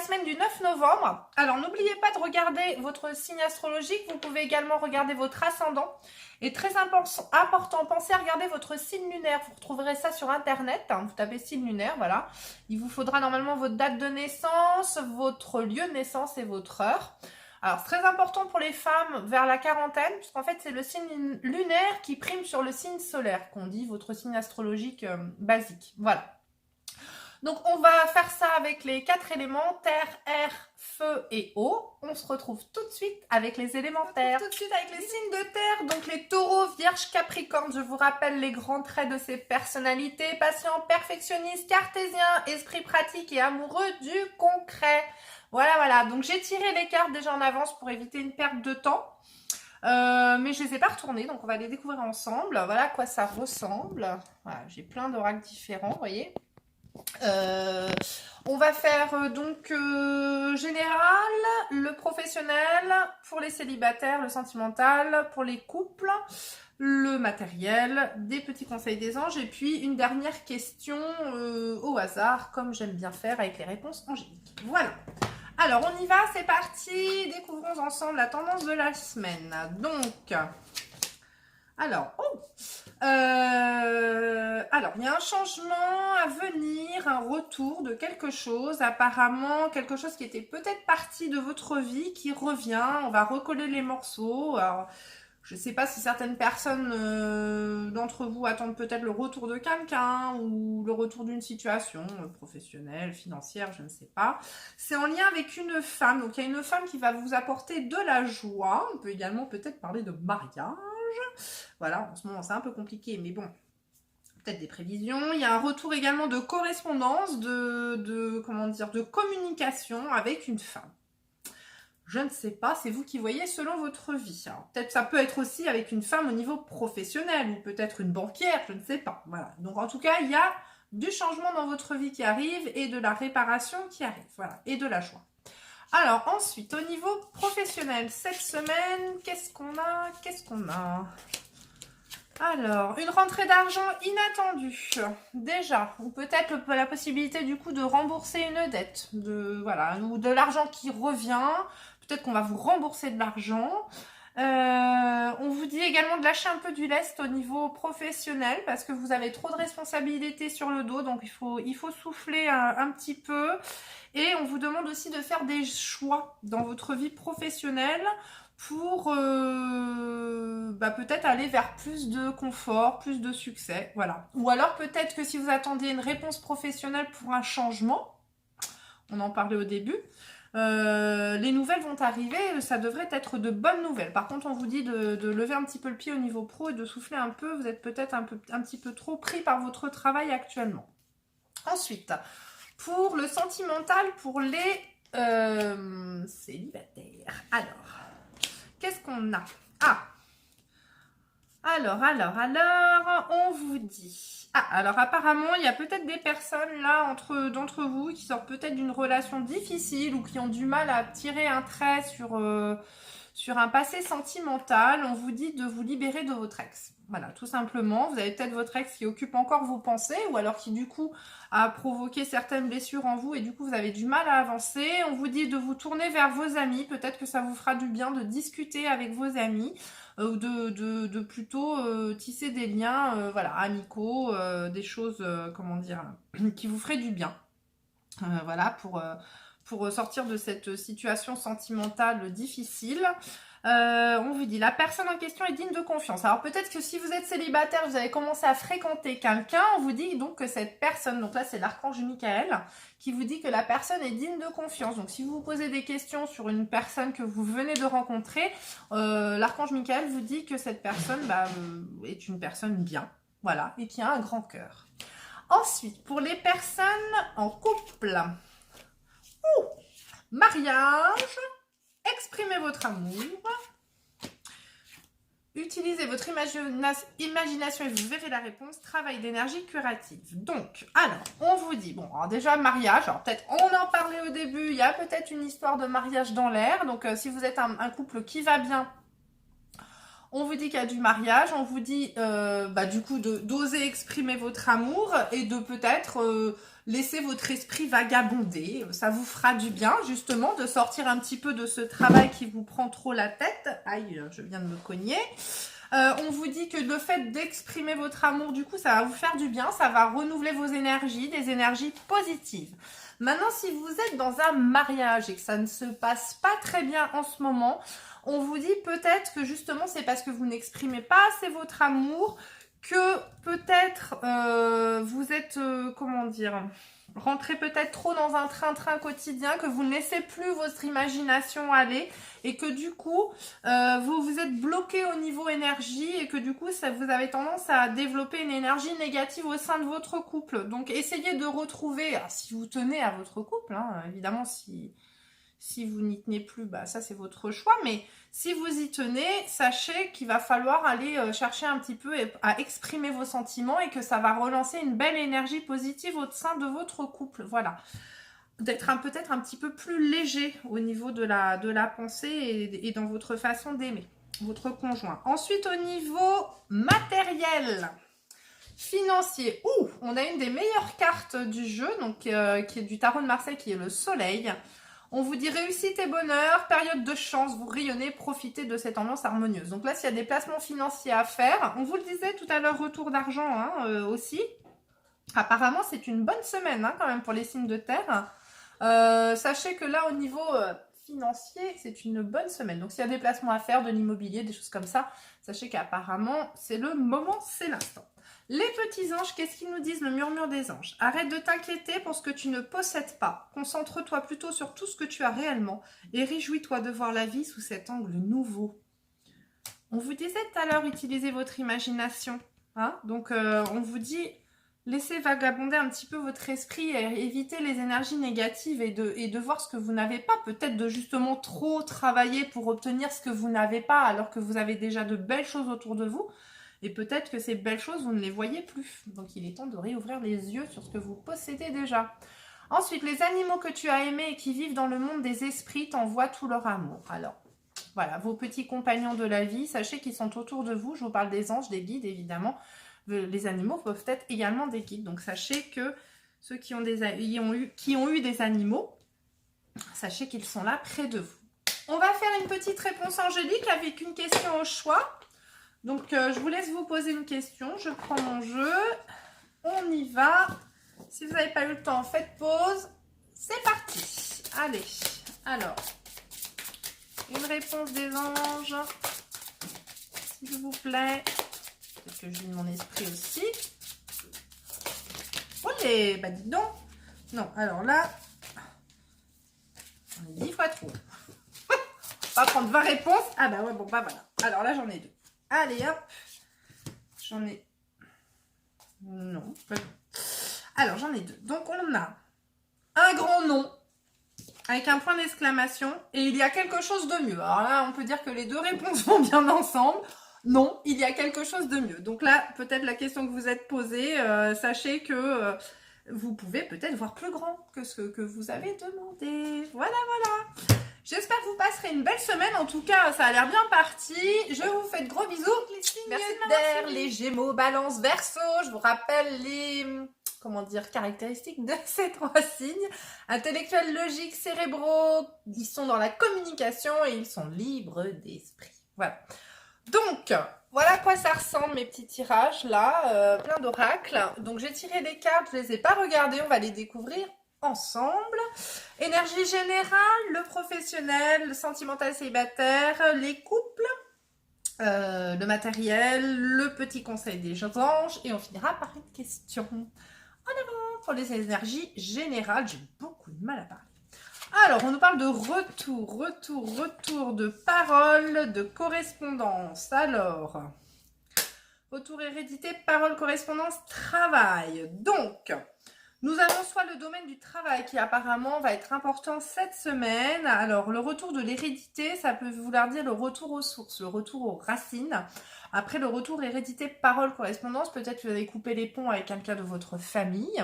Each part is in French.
la semaine du 9 novembre. Alors, n'oubliez pas de regarder votre signe astrologique. Vous pouvez également regarder votre ascendant. Et très important, pensez à regarder votre signe lunaire. Vous retrouverez ça sur Internet. Vous tapez signe lunaire, voilà. Il vous faudra normalement votre date de naissance, votre lieu de naissance et votre heure. Alors, c'est très important pour les femmes vers la quarantaine, puisqu'en fait, c'est le signe lunaire qui prime sur le signe solaire, qu'on dit votre signe astrologique basique. Voilà. Donc, on va faire ça avec les 4 éléments, terre, air, feu et eau. On se retrouve tout de suite avec les élémentaires. Tout de suite avec les signes de terre, donc les taureaux, vierges, capricornes. Je vous rappelle les grands traits de ces personnalités. Patient, perfectionniste, cartésien, esprit pratique et amoureux du concret. Voilà. Donc, j'ai tiré les cartes déjà en avance pour éviter une perte de temps. Mais je les ai pas retournées, donc on va les découvrir ensemble. Voilà à quoi ça ressemble. Voilà, j'ai plein d'oracles différents, vous voyez. On va faire général, le professionnel, pour les célibataires, le sentimental, pour les couples, le matériel, des petits conseils des anges et puis une dernière question au hasard, comme j'aime bien faire avec les réponses angéliques. Voilà. Alors, on y va, c'est parti. Découvrons ensemble la tendance de la semaine. Donc, alors, il y a un changement à venir, un retour de quelque chose, apparemment quelque chose qui était peut-être parti de votre vie, qui revient, on va recoller les morceaux. Alors, je ne sais pas si certaines personnes d'entre vous attendent peut-être le retour de quelqu'un ou le retour d'une situation professionnelle, financière, je ne sais pas. C'est en lien avec une femme, donc il y a une femme qui va vous apporter de la joie. On peut également peut-être parler de mariage. Voilà, en ce moment c'est un peu compliqué, mais bon, peut-être des prévisions. Il y a un retour également de correspondance, de communication avec une femme. Je ne sais pas, c'est vous qui voyez selon votre vie. Alors, peut-être ça peut être aussi avec une femme au niveau professionnel, ou peut-être une banquière, je ne sais pas. Voilà. Donc en tout cas, il y a du changement dans votre vie qui arrive, et de la réparation qui arrive, voilà, et de la joie. Alors ensuite, au niveau professionnel, cette semaine, qu'est-ce qu'on a? Alors, une rentrée d'argent inattendue, déjà, ou peut-être la possibilité du coup de rembourser une dette, ou de l'argent qui revient, peut-être qu'on va vous rembourser de l'argent. On vous dit également de lâcher un peu du lest au niveau professionnel, parce que vous avez trop de responsabilités sur le dos, donc il faut souffler un petit peu. Et on vous demande aussi de faire des choix dans votre vie professionnelle, pour peut-être aller vers plus de confort, plus de succès, voilà. Ou alors peut-être que si vous attendiez une réponse professionnelle pour un changement, on en parlait au début, les nouvelles vont arriver, ça devrait être de bonnes nouvelles. Par contre, on vous dit de lever un petit peu le pied au niveau pro et de souffler un peu, vous êtes peut-être un petit peu trop pris par votre travail actuellement. Ensuite, pour le sentimental, pour les célibataires, alors... Qu'est-ce qu'on a? Alors, on vous dit... alors apparemment, il y a peut-être des personnes là, d'entre vous, qui sortent peut-être d'une relation difficile ou qui ont du mal à tirer un trait sur un passé sentimental. On vous dit de vous libérer de votre ex. Voilà, tout simplement. Vous avez peut-être votre ex qui occupe encore vos pensées, ou alors qui du coup a provoqué certaines blessures en vous et du coup vous avez du mal à avancer. On vous dit de vous tourner vers vos amis. Peut-être que ça vous fera du bien de discuter avec vos amis, ou de plutôt tisser des liens amicaux, des choses, qui vous feraient du bien. Voilà, pour sortir de cette situation sentimentale difficile. On vous dit, la personne en question est digne de confiance. Alors peut-être que si vous êtes célibataire, vous avez commencé à fréquenter quelqu'un, on vous dit donc que cette personne, donc là c'est l'archange Michael, qui vous dit que la personne est digne de confiance. Donc si vous vous posez des questions sur une personne que vous venez de rencontrer, l'archange Michael vous dit que cette personne est une personne bien, voilà, et qui a un grand cœur. Ensuite, pour les personnes en couple, mariage, exprimez votre amour, utilisez votre imagination et vous verrez la réponse, travail d'énergie curative. Donc, alors, on vous dit, alors déjà mariage, alors peut-être on en parlait au début, il y a peut-être une histoire de mariage dans l'air, donc si vous êtes un couple qui va bien, On vous dit qu'il y a du mariage, on vous dit du coup d'oser exprimer votre amour et de peut-être laisser votre esprit vagabonder. Ça vous fera du bien justement de sortir un petit peu de ce travail qui vous prend trop la tête. Aïe, je viens de me cogner. On vous dit que le fait d'exprimer votre amour, du coup, ça va vous faire du bien, ça va renouveler vos énergies, des énergies positives. Maintenant, si vous êtes dans un mariage et que ça ne se passe pas très bien en ce moment, on vous dit peut-être que justement, c'est parce que vous n'exprimez pas assez votre amour, que peut-être vous êtes, comment dire, rentrez peut-être trop dans un train-train quotidien, que vous ne laissez plus votre imagination aller et que du coup, vous vous êtes bloqué au niveau énergie et que du coup, ça, vous avez tendance à développer une énergie négative au sein de votre couple. Donc, essayez de retrouver, si vous tenez à votre couple, hein, évidemment, si vous n'y tenez plus, bah ça c'est votre choix, mais si vous y tenez, sachez qu'il va falloir aller chercher un petit peu à exprimer vos sentiments et que ça va relancer une belle énergie positive au sein de votre couple. Voilà. D'être peut-être un petit peu plus léger au niveau de la pensée et dans votre façon d'aimer votre conjoint. Ensuite, au niveau matériel, financier, on a une des meilleures cartes du jeu, donc qui est du tarot de Marseille, qui est le soleil. On vous dit réussite et bonheur, période de chance, vous rayonnez, profitez de cette ambiance harmonieuse. Donc là, s'il y a des placements financiers à faire, on vous le disait tout à l'heure, retour d'argent aussi. Apparemment, c'est une bonne semaine quand même pour les signes de terre. Sachez que là, au niveau financier, c'est une bonne semaine. Donc s'il y a des placements à faire, de l'immobilier, des choses comme ça, sachez qu'apparemment, c'est le moment, c'est l'instant. Les petits anges, qu'est-ce qu'ils nous disent? Le murmure des anges. Arrête de t'inquiéter pour ce que tu ne possèdes pas. Concentre-toi plutôt sur tout ce que tu as réellement et réjouis-toi de voir la vie sous cet angle nouveau. On vous disait tout à l'heure, utilisez votre imagination. Donc, on vous dit, laissez vagabonder un petit peu votre esprit et évitez les énergies négatives et de voir ce que vous n'avez pas. Peut-être de justement trop travailler pour obtenir ce que vous n'avez pas alors que vous avez déjà de belles choses autour de vous. Et peut-être que ces belles choses, vous ne les voyez plus. Donc, il est temps de réouvrir les yeux sur ce que vous possédez déjà. Ensuite, les animaux que tu as aimés et qui vivent dans le monde des esprits t'envoient tout leur amour. Alors, voilà, vos petits compagnons de la vie, sachez qu'ils sont autour de vous. Je vous parle des anges, des guides, évidemment. Les animaux peuvent être également des guides. Donc, sachez que ceux qui ont eu des animaux, sachez qu'ils sont là près de vous. On va faire une petite réponse angélique avec une question au choix. Donc, je vous laisse vous poser une question. Je prends mon jeu. On y va. Si vous n'avez pas eu le temps, faites pause. C'est parti. Allez. Alors, une réponse des anges. S'il vous plaît. Peut-être que je lis mon esprit aussi. Olé, bah dis donc. Non, alors là, on est 10 fois trop. On va prendre 20 réponses. Ah bah ouais, bon bah voilà. Alors là, j'en ai 2. Allez, hop. J'en ai... Non. Alors, j'en ai 2. Donc, on a un grand nom avec un point d'exclamation et il y a quelque chose de mieux. Alors là, on peut dire que les deux réponses vont bien ensemble. Non, il y a quelque chose de mieux. Donc là, peut-être la question que vous êtes posée, sachez que vous pouvez peut-être voir plus grand que ce que vous avez demandé. Voilà, voilà. J'espère que vous passerez une belle semaine. En tout cas, ça a l'air bien parti. Je vous fais de gros bisous. Les signes d'air, les Gémeaux, Balance, Verseau. Je vous rappelle les caractéristiques de ces 3 signes. Intellectuels, logiques, cérébraux. Ils sont dans la communication et ils sont libres d'esprit. Voilà. Donc, voilà à quoi ça ressemble mes petits tirages là, plein d'oracles. Donc j'ai tiré des cartes, je les ai pas regardées, on va les découvrir ensemble. Énergie générale, le professionnel, le sentimental célibataire, les couples, le matériel, le petit conseil des anges et on finira par une question. En avant pour les énergies générales, j'ai beaucoup de mal à parler. Alors, on nous parle de retour de parole, de correspondance. Alors, retour hérédité, parole, correspondance, travail. Donc, nous avons soit le domaine du travail qui apparemment va être important cette semaine. Alors, le retour de l'hérédité, ça peut vouloir dire le retour aux sources, le retour aux racines. Après, le retour hérédité, parole, correspondance, peut-être que vous avez coupé les ponts avec quelqu'un de votre famille.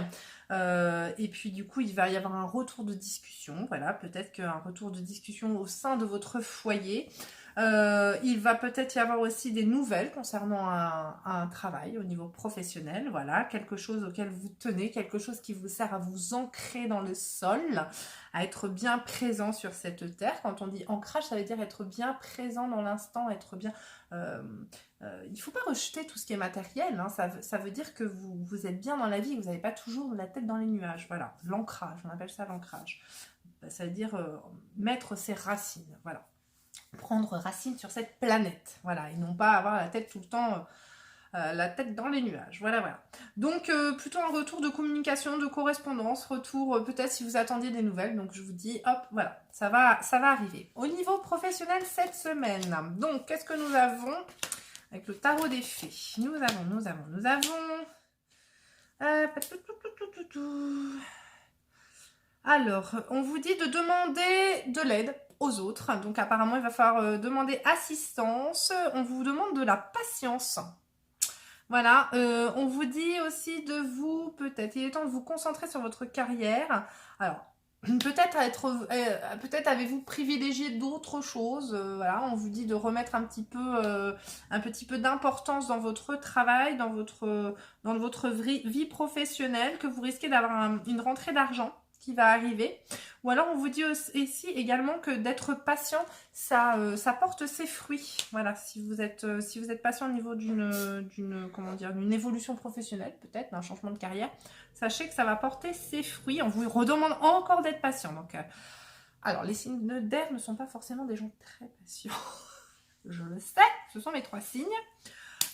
Et puis du coup il va y avoir un retour de discussion, voilà, peut-être qu'un retour de discussion au sein de votre foyer. Il va peut-être y avoir aussi des nouvelles concernant un travail au niveau professionnel, voilà, quelque chose auquel vous tenez, quelque chose qui vous sert à vous ancrer dans le sol, à être bien présent sur cette terre. Quand on dit ancrage, ça veut dire être bien présent dans l'instant, être bien... il ne faut pas rejeter tout ce qui est matériel, hein. Ça veut dire que vous êtes bien dans la vie, vous n'avez pas toujours la tête dans les nuages, voilà, l'ancrage, on appelle ça l'ancrage. Ça veut dire mettre ses racines, voilà. Prendre racine sur cette planète, voilà, et non pas avoir la tête tout le temps, la tête dans les nuages, voilà, voilà. Donc, plutôt un retour de communication, de correspondance, retour, peut-être si vous attendiez des nouvelles, donc je vous dis, hop, voilà, ça va arriver. Au niveau professionnel, cette semaine, donc, qu'est-ce que nous avons avec le tarot des fées? Nous avons... Alors, on vous dit de demander de l'aide aux autres. Donc, apparemment, il va falloir demander assistance. On vous demande de la patience. Voilà. On vous dit aussi de vous, peut-être, il est temps de vous concentrer sur votre carrière. Alors, peut-être avez-vous privilégié d'autres choses. Voilà, on vous dit de remettre un petit peu d'importance dans votre travail, dans votre vie professionnelle, que vous risquez d'avoir une rentrée d'argent qui va arriver. Ou alors on vous dit aussi également que d'être patient, ça porte ses fruits. Voilà, si vous êtes patient au niveau d'une évolution professionnelle, peut-être d'un changement de carrière, sachez que ça va porter ses fruits. On vous redemande encore d'être patient. Donc, alors les signes d'air ne sont pas forcément des gens très patients. Je le sais, ce sont mes 3 signes.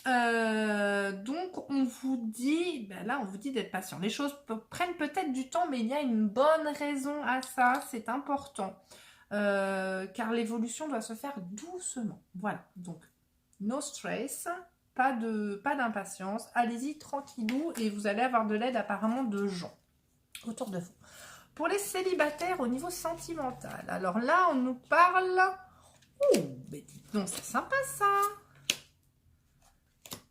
Donc on vous dit, là on vous dit d'être patient. Les choses prennent peut-être du temps, mais il y a une bonne raison à ça, c'est important. Car l'évolution doit se faire doucement. Voilà, donc no stress, pas d'impatience, allez-y tranquillou et vous allez avoir de l'aide apparemment de gens autour de vous. Pour les célibataires au niveau sentimental, alors là on nous parle... Oh, mais dites donc, c'est sympa ça.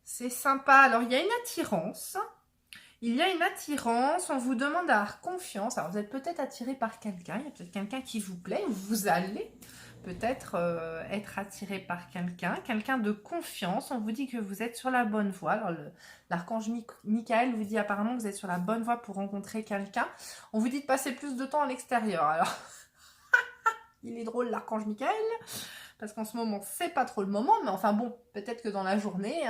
C'est sympa. Alors, il y a une attirance. On vous demande d'avoir confiance. Alors, vous êtes peut-être attiré par quelqu'un. Il y a peut-être quelqu'un qui vous plaît. Ou vous allez peut-être être attiré par quelqu'un de confiance. On vous dit que vous êtes sur la bonne voie. Alors, l'archange Michael vous dit apparemment que vous êtes sur la bonne voie pour rencontrer quelqu'un. On vous dit de passer plus de temps à l'extérieur. Alors, il est drôle l'archange Michael. Parce qu'en ce moment, c'est pas trop le moment, mais enfin bon, peut-être que dans la journée,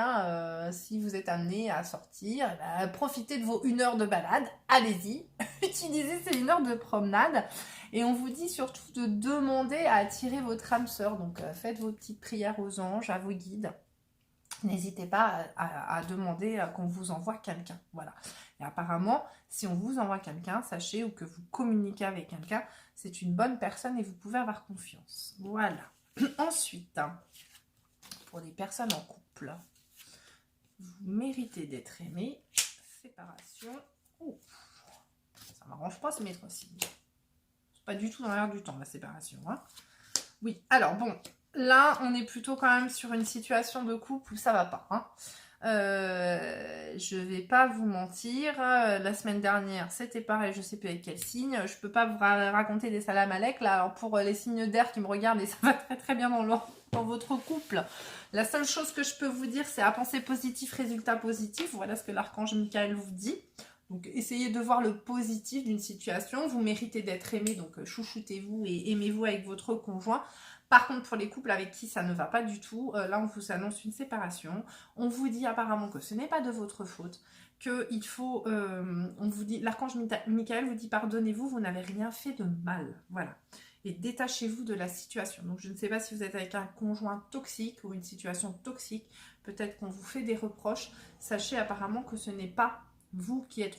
si vous êtes amené à sortir, profitez de vos 1 heure de balade, allez-y, utilisez ces 1 heure de promenade, et on vous dit surtout de demander à attirer votre âme sœur, donc faites vos petites prières aux anges, à vos guides, n'hésitez pas à demander qu'on vous envoie quelqu'un, voilà. Et apparemment, si on vous envoie quelqu'un, sachez, ou que vous communiquez avec quelqu'un, c'est une bonne personne et vous pouvez avoir confiance, voilà. Ensuite, pour les personnes en couple, vous méritez d'être aimé. Séparation. Oh, ça m'arrange pas ce maître signes. C'est pas du tout dans l'air du temps la séparation. Hein. Oui, alors bon, là on est plutôt quand même sur une situation de couple où ça va pas. Hein. Je vais pas vous mentir, la semaine dernière c'était pareil, je sais plus avec quel signe, je peux pas vous raconter des salam alek là. Alors pour les signes d'air qui me regardent, et ça va très très bien dans votre couple, la seule chose que je peux vous dire c'est à penser positif, résultat positif. Voilà ce que l'archange Michael vous dit. Donc essayez de voir le positif d'une situation, vous méritez d'être aimé, donc chouchoutez-vous et aimez-vous avec votre conjoint. Par contre, pour les couples avec qui ça ne va pas du tout, là on vous annonce une séparation. On vous dit apparemment que ce n'est pas de votre faute, qu'il faut, on vous dit, l'archange Michael vous dit pardonnez-vous, vous n'avez rien fait de mal, voilà. Et détachez-vous de la situation. Donc je ne sais pas si vous êtes avec un conjoint toxique ou une situation toxique, peut-être qu'on vous fait des reproches. Sachez apparemment que ce n'est pas vous qui êtes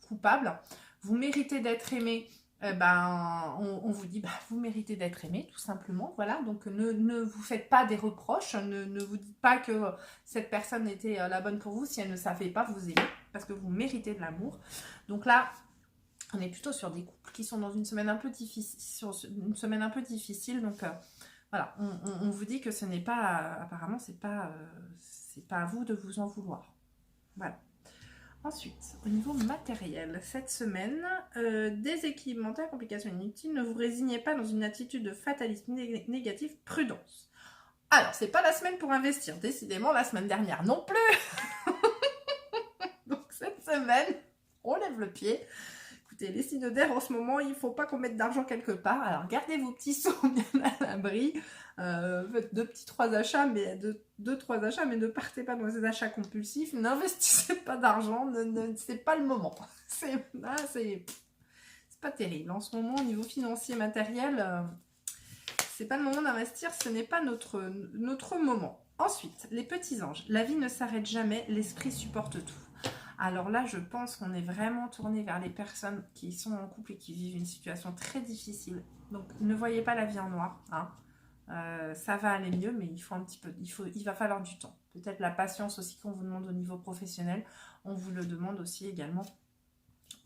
coupable. Vous méritez d'être aimé. On vous dit vous méritez d'être aimé tout simplement, voilà. Donc ne vous faites pas des reproches, ne vous dites pas que cette personne était la bonne pour vous si elle ne savait pas vous aimer, parce que vous méritez de l'amour. Donc là on est plutôt sur des couples qui sont dans une semaine un peu difficile, donc voilà, on vous dit que ce n'est pas, apparemment c'est pas à vous de vous en vouloir, voilà. Ensuite, au niveau matériel, cette semaine, déséquilibre mental, complications inutiles, ne vous résignez pas dans une attitude de fatalisme négatif, prudence. Alors, c'est pas la semaine pour investir. Décidément, la semaine dernière non plus. Donc, cette semaine, on lève le pied. Écoutez, les signes d'air en ce moment, il ne faut pas qu'on mette d'argent quelque part. Alors, gardez vos petits sous bien à l'abri. Faites trois achats, mais trois achats, mais ne partez pas dans des achats compulsifs. N'investissez pas d'argent. C'est pas le moment. C'est pas terrible. En ce moment, au niveau financier, matériel, c'est pas le moment d'investir. Ce n'est pas notre moment. Ensuite, les petits anges. La vie ne s'arrête jamais. L'esprit supporte tout. Alors là, je pense qu'on est vraiment tourné vers les personnes qui sont en couple et qui vivent une situation très difficile. Donc, ne voyez pas la vie en noir. Hein. Ça va aller mieux, mais il faut un petit peu, il va falloir du temps. Peut-être la patience aussi qu'on vous demande au niveau professionnel, on vous le demande aussi également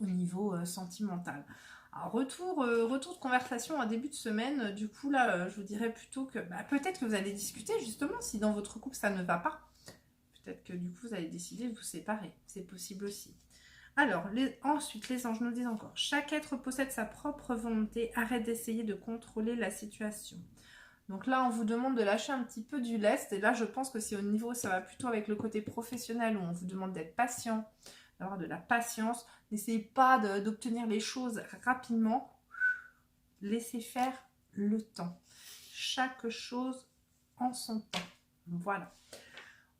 au niveau sentimental. Alors, retour de conversation en début de semaine. Du coup, là, je vous dirais plutôt que peut-être que vous allez discuter justement si dans votre couple ça ne va pas. Peut-être que du coup, vous allez décider de vous séparer. C'est possible aussi. Alors, ensuite, les anges nous disent encore, chaque être possède sa propre volonté. Arrête d'essayer de contrôler la situation. Donc là, on vous demande de lâcher un petit peu du lest. Et là, je pense que c'est au niveau, ça va plutôt avec le côté professionnel où on vous demande d'être patient, d'avoir de la patience. N'essayez pas d'obtenir les choses rapidement. Laissez faire le temps. Chaque chose en son temps. Voilà.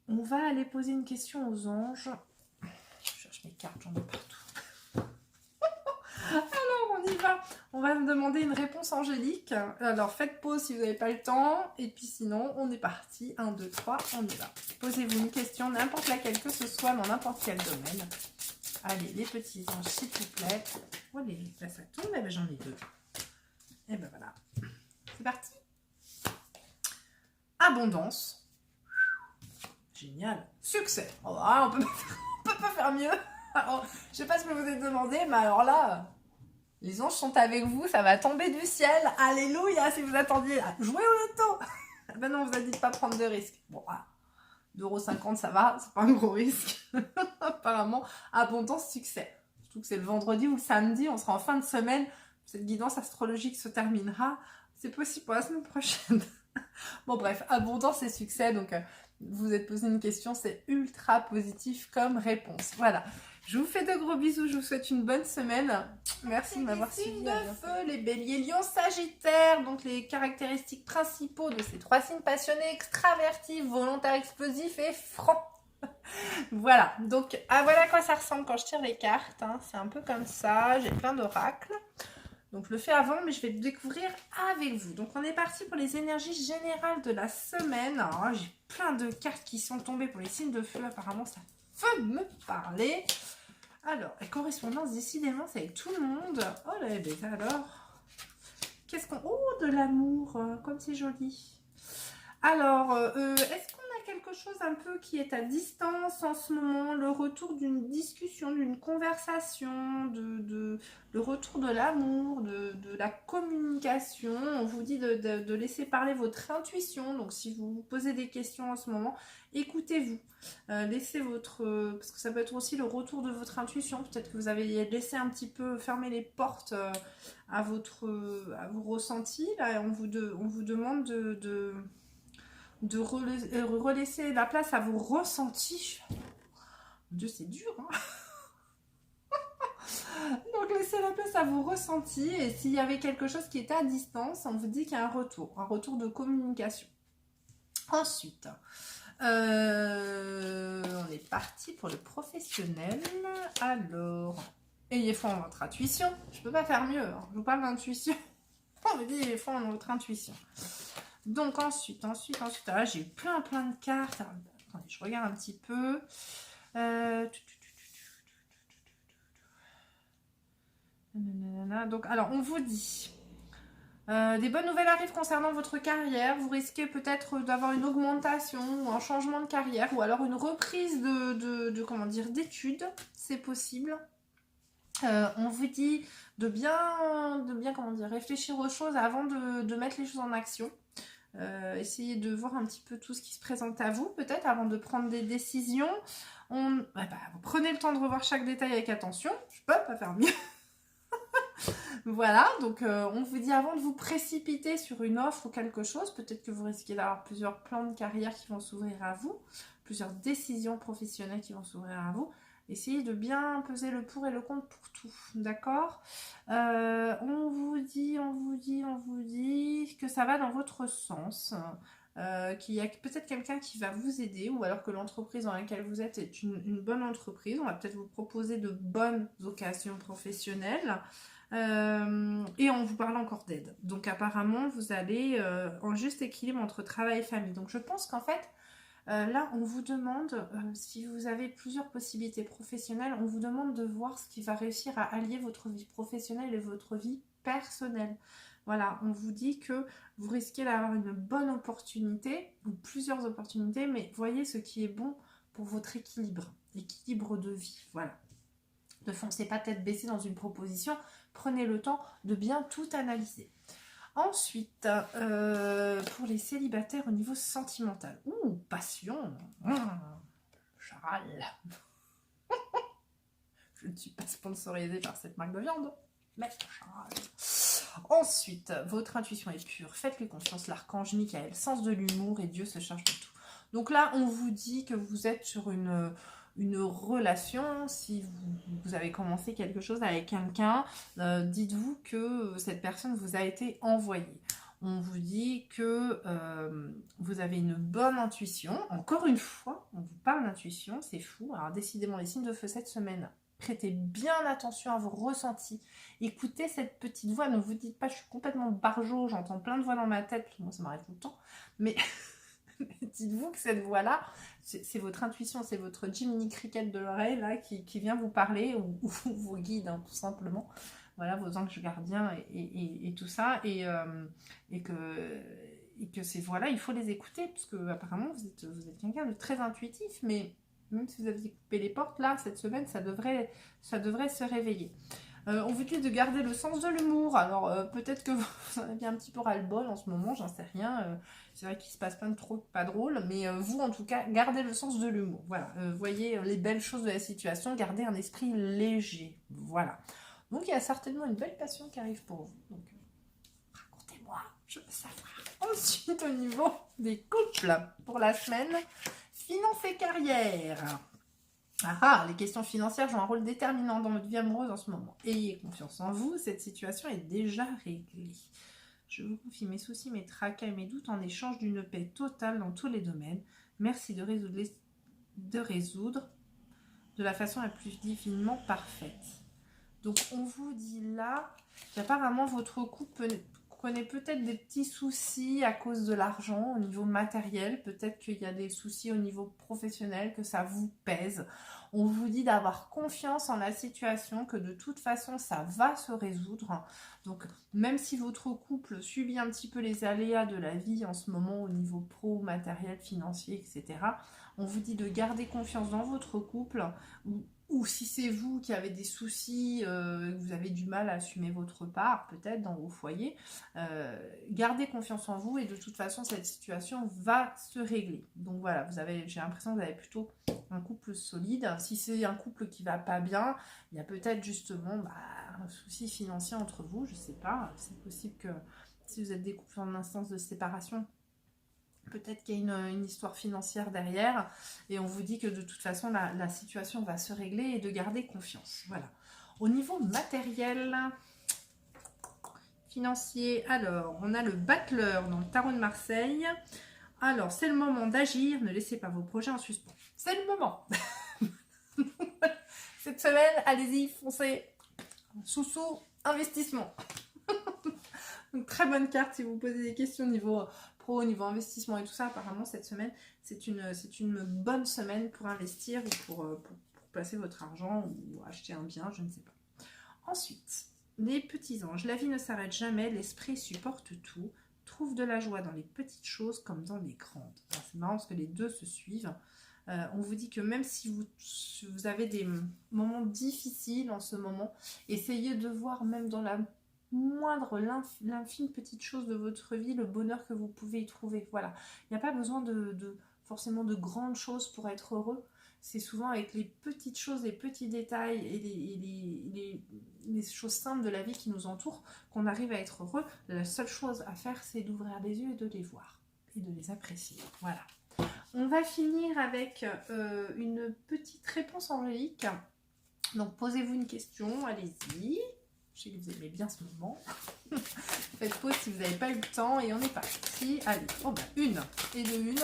On va aller poser une question aux anges. Je cherche mes cartes, j'en ai partout. Alors, on y va. On va me demander une réponse angélique. Alors, faites pause si vous n'avez pas le temps. Et puis sinon, on est parti. 1, 2, 3, on y va. Posez-vous une question, n'importe laquelle que ce soit, dans n'importe quel domaine. Allez, les petits anges, s'il vous plaît. Oh, là, ça tombe. Eh ben, j'en ai 2. Et ben voilà. C'est parti. Abondance. Génial. Succès. Oh, on peut pas faire mieux. Alors, je sais pas ce que vous êtes demandé, mais alors là, les anges sont avec vous, ça va tomber du ciel. Alléluia, si vous attendiez à jouer au loto. Ben non, on vous a dit de pas prendre de risques. Bon, 2,50 €, ça va, c'est pas un gros risque. Apparemment, abondance, succès. Surtout que c'est le vendredi ou le samedi, on sera en fin de semaine. Cette guidance astrologique se terminera. C'est possible pour la semaine prochaine. Bon, bref, abondance et succès, donc... vous êtes posé une question, c'est ultra positif comme réponse. Voilà, je vous fais de gros bisous, je vous souhaite une bonne semaine. Merci de m'avoir suivi. De feu, les béliers, lions, sagittaires, donc les caractéristiques principaux de ces 3 signes passionnés, extravertis, volontaires, explosifs et francs. Voilà, donc voilà à quoi ça ressemble quand je tire les cartes. Hein. C'est un peu comme ça, j'ai plein d'oracles. Donc je le fais avant, mais je vais le découvrir avec vous. Donc on est parti pour les énergies générales de la semaine. Alors là, j'ai plein de cartes qui sont tombées pour les signes de feu. Apparemment, ça veut me parler. Alors, la correspondance, décidément, c'est avec tout le monde. Oh là, alors, qu'est-ce qu'on... Oh, de l'amour, comme c'est joli. Alors, est-ce qu'on a quelque chose un peu qui est à distance en ce moment? Le retour d'une discussion, d'une conversation, le retour de l'amour, de la communication. On vous dit de laisser parler votre intuition. Donc, si vous vous posez des questions en ce moment, écoutez-vous. Laissez votre... parce que ça peut être aussi le retour de votre intuition. Peut-être que vous avez laissé un petit peu fermer les portes à vos ressentis. Là, on vous demande de relaisser la place à vos ressentis. Mon Dieu, c'est dur, hein. Donc, laissez la place à vos ressentis. Et s'il y avait quelque chose qui est à distance, on vous dit qu'il y a un retour de communication. Ensuite, on est parti pour le professionnel. Alors, ayez foi en votre intuition. Je peux pas faire mieux, hein. Je vous parle d'intuition. On me dit ayez foi en votre intuition. Donc ensuite, là j'ai plein de cartes. Alors, attendez, je regarde un petit peu. Donc, alors on vous dit des bonnes nouvelles arrivent concernant votre carrière. Vous risquez peut-être d'avoir une augmentation ou un changement de carrière ou alors une reprise d'études. C'est possible. On vous dit de bien réfléchir aux choses avant de mettre les choses en action. Essayez de voir un petit peu tout ce qui se présente à vous, peut-être, avant de prendre des décisions. Vous prenez le temps de revoir chaque détail avec attention. Je peux pas faire mieux. Voilà, donc on vous dit avant de vous précipiter sur une offre ou quelque chose, peut-être que vous risquez d'avoir plusieurs plans de carrière qui vont s'ouvrir à vous, plusieurs décisions professionnelles qui vont s'ouvrir à vous. Essayez de bien peser le pour et le contre pour tout, d'accord. On vous dit que ça va dans votre sens. Qu'il y a peut-être quelqu'un qui va vous aider, ou alors que l'entreprise dans laquelle vous êtes est une bonne entreprise. On va peut-être vous proposer de bonnes occasions professionnelles. Et on vous parle encore d'aide. Donc apparemment, vous allez en juste équilibre entre travail et famille. Donc je pense qu'en fait, là, on vous demande, si vous avez plusieurs possibilités professionnelles, on vous demande de voir ce qui va réussir à allier votre vie professionnelle et votre vie personnelle. Voilà, on vous dit que vous risquez d'avoir une bonne opportunité, ou plusieurs opportunités, mais voyez ce qui est bon pour votre équilibre de vie. Voilà. Ne foncez pas tête baissée dans une proposition, prenez le temps de bien tout analyser. Ensuite, pour les célibataires au niveau sentimental. Ouh, passion. Je râle. Je ne suis pas sponsorisée par cette marque de viande, mais je râle. Ensuite, votre intuition est pure. Faites-lui confiance, l'archange Michael. Sens de l'humour et Dieu se charge de tout. Donc là, on vous dit que vous êtes sur une relation. Si vous avez commencé quelque chose avec quelqu'un, dites-vous que cette personne vous a été envoyée. On vous dit que vous avez une bonne intuition. Encore une fois, on vous parle d'intuition, c'est fou. Alors décidément, les signes de feu cette semaine, prêtez bien attention à vos ressentis. Écoutez cette petite voix. Ne vous dites pas, je suis complètement barjot, j'entends plein de voix dans ma tête. Moi, ça m'arrive tout le temps. Mais dites-vous que cette voix-là, c'est votre intuition, c'est votre Jiminy Cricket de l'oreille là qui vient vous parler ou vous guide, hein, tout simplement. Voilà, vos anges gardiens et tout ça. Et que ces voix-là, il faut les écouter, parce que apparemment vous êtes quelqu'un de très intuitif, mais même si vous aviez coupé les portes, là, cette semaine, ça devrait se réveiller. On vous dit de garder le sens de l'humour. Alors, peut-être que vous en avez un petit peu ras-le-bol en ce moment, j'en sais rien. C'est vrai qu'il se passe plein de trucs pas drôles, mais vous, en tout cas, gardez le sens de l'humour. Voilà, voyez les belles choses de la situation, gardez un esprit léger. Voilà. Donc, il y a certainement une belle passion qui arrive pour vous. Donc, racontez-moi, je veux savoir. Ensuite, au niveau des couples, pour la semaine, finances et carrière. Les questions financières jouent un rôle déterminant dans votre vie amoureuse en ce moment. Ayez confiance en vous, cette situation est déjà réglée. Je vous confie mes soucis, mes tracas et mes doutes en échange d'une paix totale dans tous les domaines. Merci de résoudre de la façon la plus divinement parfaite. Donc on vous dit là qu'apparemment votre couple connaît peut-être des petits soucis à cause de l'argent au niveau matériel, peut-être qu'il y a des soucis au niveau professionnel, que ça vous pèse. On vous dit d'avoir confiance en la situation, que de toute façon ça va se résoudre. Donc même si votre couple subit un petit peu les aléas de la vie en ce moment au niveau pro, matériel, financier, etc., on vous dit de garder confiance dans votre couple, ou si c'est vous qui avez des soucis, que vous avez du mal à assumer votre part, peut-être dans vos foyers, gardez confiance en vous et de toute façon cette situation va se régler. Donc voilà, j'ai l'impression que vous avez plutôt un couple solide. Si c'est un couple qui va pas bien, il y a peut-être justement un souci financier entre vous, je sais pas. C'est possible que si vous êtes des couples en instance de séparation, peut-être qu'il y a une histoire financière derrière, et on vous dit que de toute façon la situation va se régler et de garder confiance. Voilà. Au niveau matériel, financier, alors on a le battleur dans le tarot de Marseille. Alors c'est le moment d'agir, ne laissez pas vos projets en suspens. C'est le moment. Cette semaine, allez-y, foncez. Sous investissement. Donc, très bonne carte si vous posez des questions au niveau pro, au niveau investissement et tout ça. Apparemment, cette semaine, c'est une bonne semaine pour investir ou pour placer votre argent ou acheter un bien, je ne sais pas. Ensuite, les petits anges. La vie ne s'arrête jamais, l'esprit supporte tout. Trouve de la joie dans les petites choses comme dans les grandes. C'est marrant parce que les deux se suivent. On vous dit que même si vous avez des moments difficiles en ce moment, essayez de voir même dans la moindre, l'infime petite chose de votre vie, le bonheur que vous pouvez y trouver. Voilà. Il n'y a pas besoin forcément de grandes choses pour être heureux. C'est souvent avec les petites choses, les petits détails et les choses simples de la vie qui nous entourent, qu'on arrive à être heureux. La seule chose à faire, c'est d'ouvrir les yeux et de les voir et de les apprécier. Voilà. On va finir avec une petite réponse angélique. Donc posez-vous une question, allez-y. Je sais que vous aimez bien ce moment. Faites pause si vous n'avez pas eu le temps et on est parti. Allez, oh bah une. Et de une,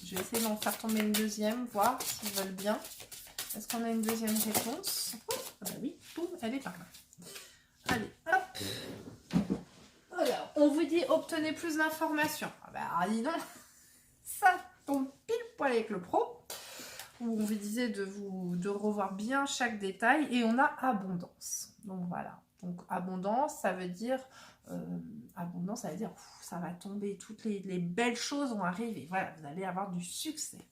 je vais essayer d'en faire tomber une deuxième, voir s'ils veulent bien. Est-ce qu'on a une deuxième réponse? Ah bah oui, boum, elle est par là. Allez, hop. Alors, on vous dit obtenez plus d'informations. Ah bah dis donc, ça tombe pile poil avec le pro. Où on vous disait de revoir bien chaque détail. Et on a abondance. Donc voilà. Donc abondance, ça veut dire ça va tomber, toutes les belles choses vont arriver. Voilà, vous allez avoir du succès.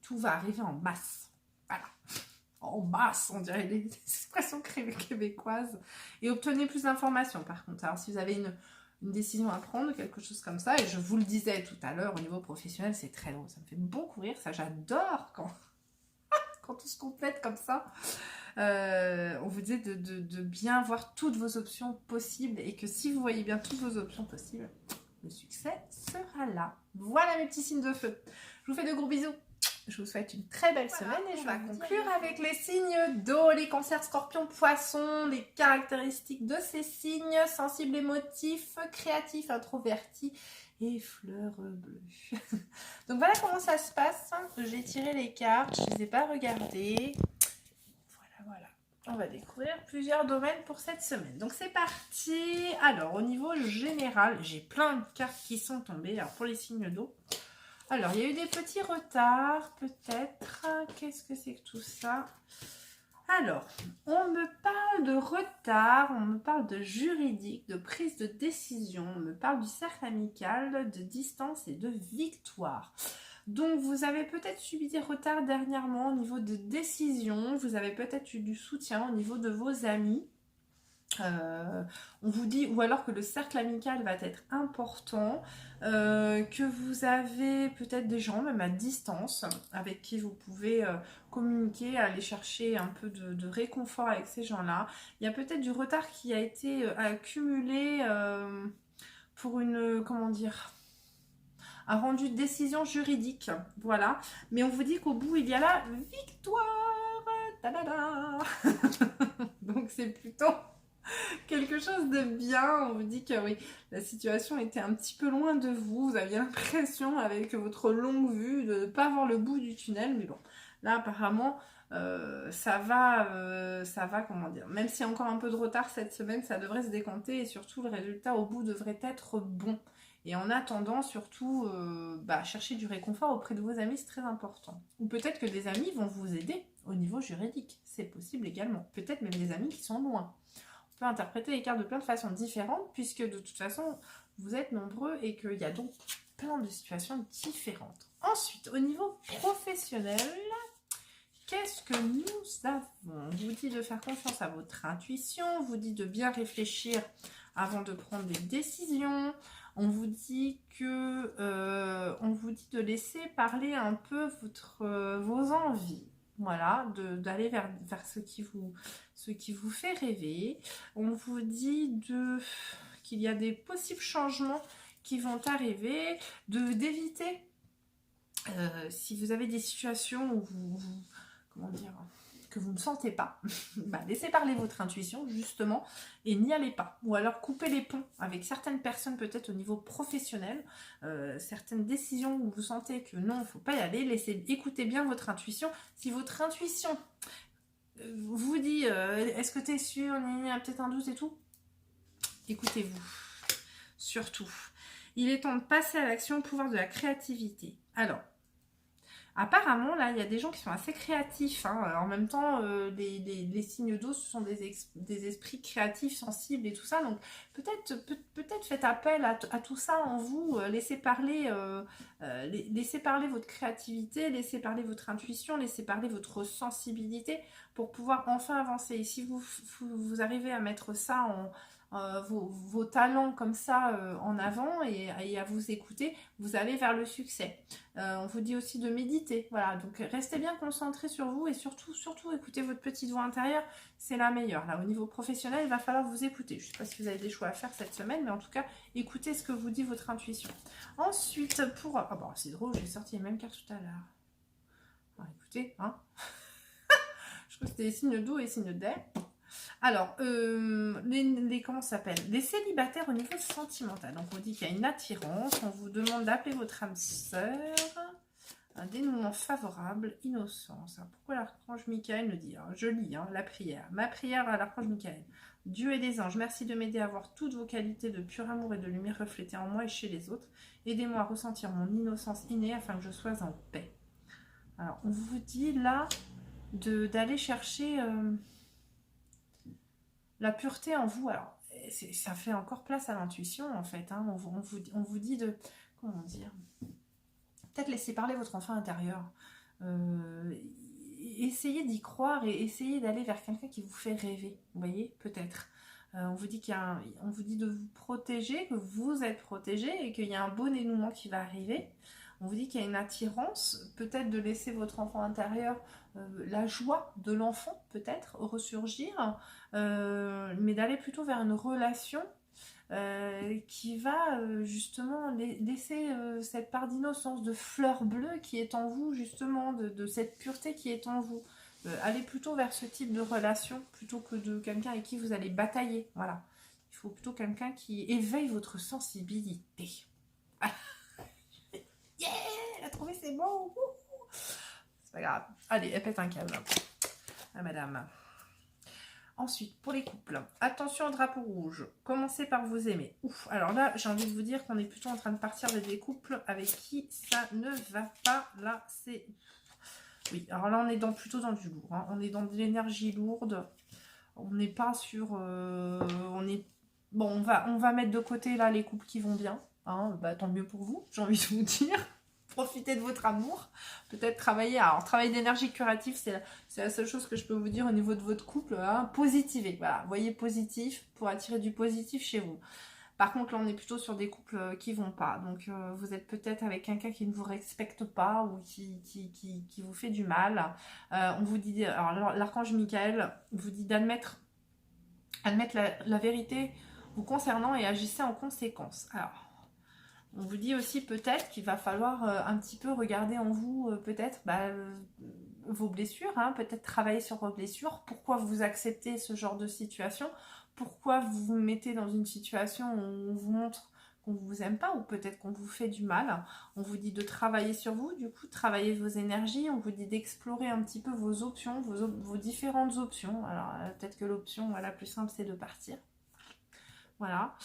Tout va arriver en masse. Voilà. En masse, on dirait les expressions québécoises. Et obtenez plus d'informations par contre. Alors si vous avez une décision à prendre, quelque chose comme ça, et je vous le disais tout à l'heure, au niveau professionnel, c'est très drôle. Ça me fait beaucoup rire, ça j'adore quand tout se complète comme ça. On vous dit de bien voir toutes vos options possibles et que si vous voyez bien toutes vos options possibles, le succès sera là. Voilà mes petits signes de feu. Je vous fais de gros bisous. Je vous souhaite une très belle semaine et je vais conclure avec les signes d'eau, les cancers, scorpions, poissons, les caractéristiques de ces signes, sensibles, émotifs, créatifs, introvertis et fleurs bleues. Donc voilà comment ça se passe. J'ai tiré les cartes, je ne les ai pas regardées. Voilà. On va découvrir plusieurs domaines pour cette semaine. Donc c'est parti. Alors au niveau général, j'ai plein de cartes qui sont tombées. Alors pour les signes d'eau. Alors, il y a eu des petits retards, peut-être. Qu'est-ce que c'est que tout ça? Alors, on me parle de retard, on me parle de juridique, de prise de décision, on me parle du cercle amical, de distance et de victoire. Donc, vous avez peut-être subi des retards dernièrement au niveau de décision, vous avez peut-être eu du soutien au niveau de vos amis. On vous dit, ou alors que le cercle amical va être important, que vous avez peut-être des gens même à distance avec qui vous pouvez communiquer, aller chercher un peu de réconfort avec ces gens-là. Il y a peut-être du retard qui a été accumulé pour un rendu de décision juridique, voilà. Mais on vous dit qu'au bout il y a la victoire, ta-da-da. Donc c'est plutôt quelque chose de bien. On vous dit que oui, la situation était un petit peu loin de vous. Vous aviez l'impression, avec votre longue vue, de ne pas voir le bout du tunnel. Mais bon, là, apparemment, ça va, comment dire. Même s'il y a encore un peu de retard cette semaine, ça devrait se décompter. Et surtout, le résultat au bout devrait être bon. Et en attendant, surtout, chercher du réconfort auprès de vos amis, c'est très important. Ou peut-être que des amis vont vous aider au niveau juridique. C'est possible également. Peut-être même des amis qui sont loin. On peut interpréter les cartes de plein de façons différentes, puisque de toute façon, vous êtes nombreux et qu'il y a donc plein de situations différentes. Ensuite, au niveau professionnel, qu'est-ce que nous avons? On vous dit de faire confiance à votre intuition, on vous dit de bien réfléchir avant de prendre des décisions, on vous dit de laisser parler un peu vos envies. Voilà, d'aller vers ce qui vous fait rêver. On vous dit qu'il y a des possibles changements qui vont arriver, d'éviter, si vous avez des situations où que vous ne sentez pas, laissez parler votre intuition justement et n'y allez pas. Ou alors coupez les ponts avec certaines personnes peut-être au niveau professionnel, certaines décisions où vous sentez que non, il ne faut pas y aller, écoutez bien votre intuition. Si votre intuition vous dit est-ce que tu es sûr, il y a peut-être un doute et tout, écoutez-vous, surtout. Il est temps de passer à l'action, pouvoir de la créativité. Alors, apparemment, là, il y a des gens qui sont assez créatifs. En même temps, les signes d'eau, ce sont des esprits créatifs, sensibles et tout ça. Donc, peut-être faites appel à tout ça en vous. Laissez parler votre créativité, laissez parler votre intuition, laissez parler votre sensibilité pour pouvoir enfin avancer. Et si vous arrivez à mettre ça vos talents comme ça en avant et à vous écouter, vous allez vers le succès. On vous dit aussi de méditer, voilà, donc restez bien concentrés sur vous et surtout écoutez votre petite voix intérieure, c'est la meilleure. Là, au niveau professionnel, il va falloir vous écouter. Je ne sais pas si vous avez des choix à faire cette semaine, mais en tout cas, écoutez ce que vous dit votre intuition. Ensuite, pour... Ah bon, c'est drôle, j'ai sorti les mêmes cartes tout à l'heure. Alors, écoutez, hein. Je crois que c'était les signes d'eau et les signes d'air. Alors, comment ça s'appelle? Les célibataires au niveau sentimental. Donc, on dit qu'il y a une attirance. On vous demande d'appeler votre âme sœur. Un dénouement favorable, innocence. Alors, pourquoi l'archange Michael nous dit? Alors, je lis la prière. Ma prière à l'archange Michael. Dieu et les anges, merci de m'aider à voir toutes vos qualités de pur amour et de lumière reflétées en moi et chez les autres. Aidez-moi à ressentir mon innocence innée afin que je sois en paix. Alors, on vous dit là d'aller chercher... la pureté en vous, alors ça fait encore place à l'intuition en fait, hein. On vous dit de, comment dire, peut-être laisser parler votre enfant intérieur, essayez d'y croire et essayez d'aller vers quelqu'un qui vous fait rêver, vous voyez, peut-être. On vous dit on vous dit de vous protéger, que vous êtes protégé et qu'il y a un beau dénouement qui va arriver. On vous dit qu'il y a une attirance, peut-être de laisser votre enfant intérieur, la joie de l'enfant peut-être ressurgir, mais d'aller plutôt vers une relation qui va justement laisser cette part d'innocence, de fleur bleue qui est en vous justement, de cette pureté qui est en vous. Allez plutôt vers ce type de relation plutôt que de quelqu'un avec qui vous allez batailler. Voilà. Il faut plutôt quelqu'un qui éveille votre sensibilité. Yeah, elle a trouvé, c'est bon. C'est pas grave. Allez, elle pète un câble. Ah, madame. Ensuite, pour les couples, attention au drapeau rouge. Commencez par vous aimer. Ouf, alors là, j'ai envie de vous dire qu'on est plutôt en train de partir vers des couples avec qui ça ne va pas. Là, c'est... Oui, alors là, on est plutôt dans du lourd. Hein. On est dans de l'énergie lourde. On n'est pas sur... Bon, on va mettre de côté, là, les couples qui vont bien. Hein, bah, tant mieux pour vous, j'ai envie de vous dire. Profitez de votre amour. Peut-être travailler. Alors, travail d'énergie curative, c'est la seule chose que je peux vous dire au niveau de votre couple. Hein. Positivez. Voilà, voyez positif pour attirer du positif chez vous. Par contre, là, on est plutôt sur des couples qui vont pas. Donc, vous êtes peut-être avec quelqu'un qui ne vous respecte pas ou qui vous fait du mal. On vous dit, alors l'archange Michael vous dit d'admettre la vérité vous concernant et agissez en conséquence. Alors, on vous dit aussi peut-être qu'il va falloir un petit peu regarder en vous, peut-être vos blessures, hein, peut-être travailler sur vos blessures. Pourquoi vous acceptez ce genre de situation? Pourquoi vous vous mettez dans une situation où on vous montre qu'on ne vous aime pas ou peut-être qu'on vous fait du mal? On vous dit de travailler sur vous, du coup, travailler vos énergies. On vous dit d'explorer un petit peu vos options, vos différentes options. Alors, peut-être que l'option la plus simple, c'est de partir. Voilà,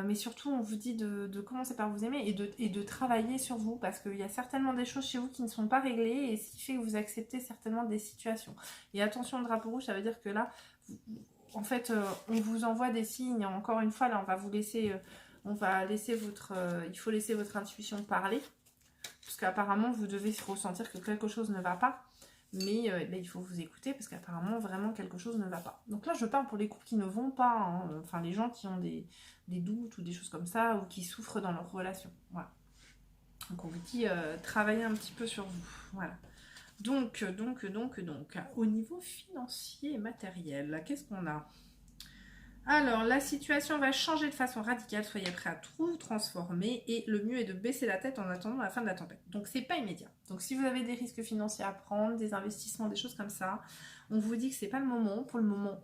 mais surtout on vous dit de commencer par vous aimer et de travailler sur vous parce qu'il y a certainement des choses chez vous qui ne sont pas réglées et ce qui fait que vous acceptez certainement des situations. Et attention, le drapeau rouge, ça veut dire que là, en fait, on vous envoie des signes. Encore une fois, là, on va laisser votre, il faut laisser votre intuition parler parce qu'apparemment vous devez ressentir que quelque chose ne va pas. Mais il faut vous écouter parce qu'apparemment vraiment quelque chose ne va pas. Donc là je parle pour les couples qui ne vont pas, hein, enfin les gens qui ont des doutes ou des choses comme ça ou qui souffrent dans leur relation. Voilà. Donc on vous dit travaillez un petit peu sur vous. Voilà. Donc au niveau financier et matériel, qu'est-ce qu'on a? Alors, la situation va changer de façon radicale, soyez prêts à tout transformer et le mieux est de baisser la tête en attendant la fin de la tempête. Donc, c'est pas immédiat. Donc, si vous avez des risques financiers à prendre, des investissements, des choses comme ça, on vous dit que c'est pas le moment. Pour le moment,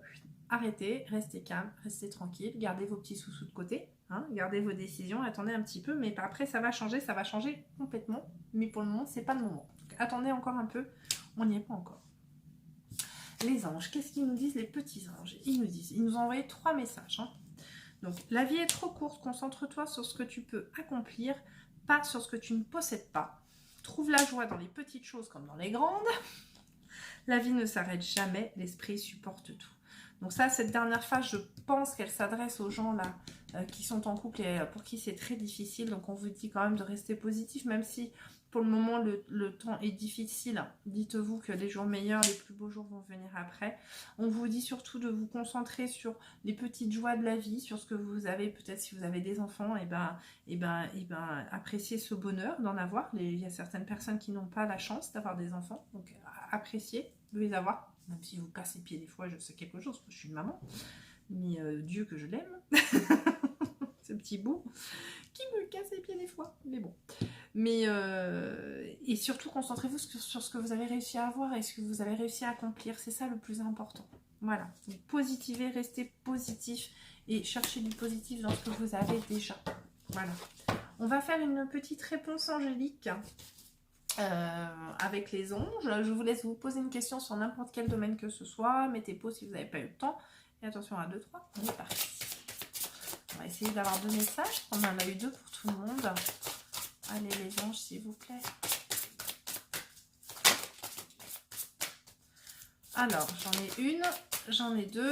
arrêtez, restez calme, restez tranquille, gardez vos petits sous-sous de côté, hein, gardez vos décisions, attendez un petit peu, mais après, ça va changer complètement. Mais pour le moment, c'est pas le moment. Donc, attendez encore un peu, on n'y est pas encore. Les anges, qu'est-ce qu'ils nous disent, les petits anges? Ils nous ont envoyé 3 messages. Hein. Donc, la vie est trop courte, concentre-toi sur ce que tu peux accomplir, pas sur ce que tu ne possèdes pas. Trouve la joie dans les petites choses comme dans les grandes. La vie ne s'arrête jamais, l'esprit supporte tout. Donc ça, cette dernière phrase, je pense qu'elle s'adresse aux gens là qui sont en couple et pour qui c'est très difficile. Donc on vous dit quand même de rester positif, même si pour le moment, le temps est difficile. Dites-vous que les jours meilleurs, les plus beaux jours vont venir après. On vous dit surtout de vous concentrer sur les petites joies de la vie, sur ce que vous avez, peut-être si vous avez des enfants, appréciez ce bonheur d'en avoir. Il y a certaines personnes qui n'ont pas la chance d'avoir des enfants, donc appréciez de les avoir. Même si vous cassez les pieds des fois, je sais quelque chose, je suis une maman, mais Dieu que je l'aime, ce petit bout qui me casse les pieds des fois, mais bon. Mais et surtout concentrez-vous sur ce que vous avez réussi à avoir et ce que vous avez réussi à accomplir, c'est ça le plus important. Voilà, donc positivez, restez positif et cherchez du positif dans ce que vous avez déjà. Voilà. On va faire une petite réponse angélique avec les anges. Je vous laisse vous poser une question sur n'importe quel domaine que ce soit. Mettez pause si vous n'avez pas eu le temps. Et attention à 2, 3, on est parti. On va essayer d'avoir 2 messages. On en a eu 2 pour tout le monde. Allez les anges, s'il vous plaît. Alors, j'en ai une, j'en ai 2.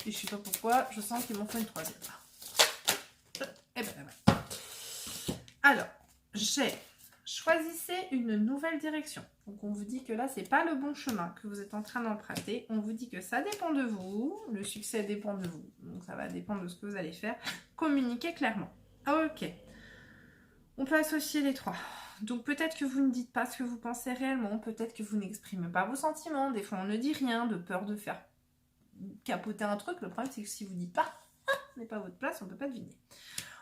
Et je sais pas pourquoi, je sens qu'ils m'en font une 3e. Eh ben, ouais. Alors, choisissez une nouvelle direction. Donc, on vous dit que là, c'est pas le bon chemin que vous êtes en train d'emprunter. On vous dit que ça dépend de vous. Le succès dépend de vous. Donc, ça va dépendre de ce que vous allez faire. Communiquez clairement. Ok. On peut associer les 3. Donc, peut-être que vous ne dites pas ce que vous pensez réellement. Peut-être que vous n'exprimez pas vos sentiments. Des fois, on ne dit rien de peur de faire capoter un truc. Le problème, c'est que si vous ne dites pas, ce n'est pas votre place, on ne peut pas deviner.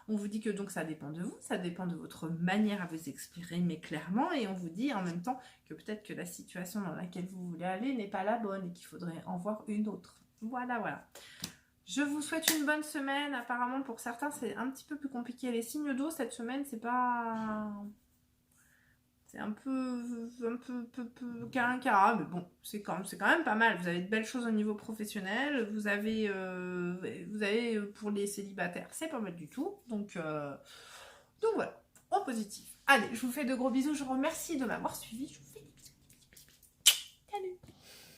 On vous dit que donc ça dépend de vous, ça dépend de votre manière à vous exprimer clairement, et on vous dit en même temps que peut-être que la situation dans laquelle vous voulez aller n'est pas la bonne et qu'il faudrait en voir une autre. Voilà, voilà. Je vous souhaite une bonne semaine. Apparemment, pour certains, c'est un petit peu plus compliqué. Les signes d'eau, cette semaine, c'est pas... C'est un peu carin, mais bon, c'est quand même pas mal. Vous avez de belles choses au niveau professionnel. Vous avez pour les célibataires, c'est pas mal du tout. Donc voilà, en positif. Allez, je vous fais de gros bisous. Je vous remercie de m'avoir suivi. Je vous fais